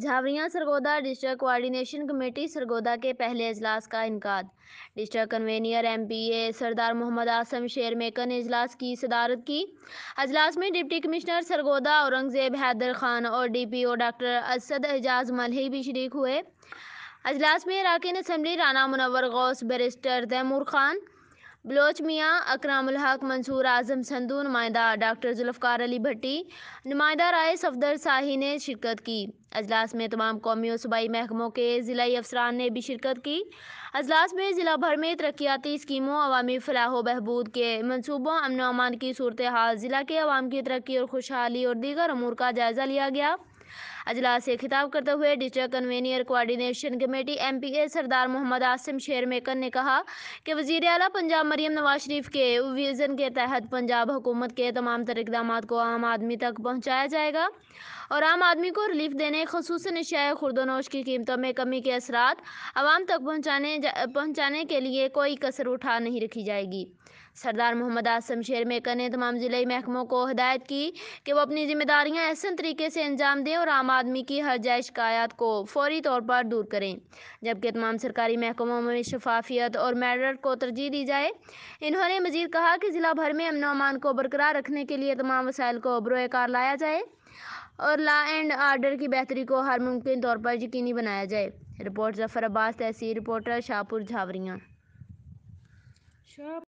جھاوریاں Sargodha district coordination committee Sargodha کے پہلے اجلاس کا انعقاد۔ District convener M P A Sardar Muhammad Asim شیر میکر نے اجلاس کی صدارت کی۔ اجلاس میں ڈپٹی کمشنر سرگودا اورنگزیب حیدر خان اور ڈی پی او ڈاکٹر اسد اعجاز ملہی بھی شریک ہوئے۔ اجلاس میں اراکین اسمبلی رانا منور غوث، بیرسٹر تیمور خان بلوچ میاں، اکرام الحق، منصور اعظم سندھو، نمائندہ ڈاکٹر ذوالفقار علی بھٹی، نمائندہ رائے صفدر شاہی نے شرکت کی۔ اجلاس میں تمام قومی و صوبائی محکموں کے ضلعی افسران نے بھی شرکت کی۔ اجلاس میں ضلع بھر میں ترقیاتی اسکیموں، عوامی فلاح و بہبود کے منصوبوں، امن و امان کی صورتحال، ضلع کے عوام کی ترقی اور خوشحالی اور دیگر امور کا جائزہ لیا گیا۔ اجلاس سے خطاب کرتے ہوئے district convener coordination committee M P A Sardar Muhammad Asim شیر میکر نے کہا کہ وزیر اعلیٰ پنجاب مریم نواز شریف کے وژن کے تحت پنجاب حکومت کے تمام تر اقدامات کو عام آدمی تک پہنچایا جائے گا اور عام آدمی کو ریلیف دینے، خصوصاً اشیاء خورد و نوش کی قیمتوں میں کمی کے اثرات عوام تک پہنچانے کے لیے کوئی کسر نہیں رکھی جائے گی۔ سردار محمد عاصم شیر میکر نے تمام ضلعی محکموں کو ہدایت کی کہ وہ اپنی ذمہ داریاں احسن طریقے سے انجام دیں اور عام آدمی کی ہر جائز شکایات کو فوری طور پر دور کریں، جبکہ تمام سرکاری محکموں میں شفافیت اور میرٹ کو ترجیح دی جائے۔ انہوں نے مزید کہا کہ ضلع بھر میں امن و امان کو برقرار رکھنے کے لیے تمام وسائل کو بروئے کار لایا جائے اور لا اینڈ آرڈر کی بہتری کو ہر ممکن طور پر یقینی بنایا جائے۔ رپورٹ ظفر عباس، تحصیل رپورٹر، شاہپور، جھاوریاں۔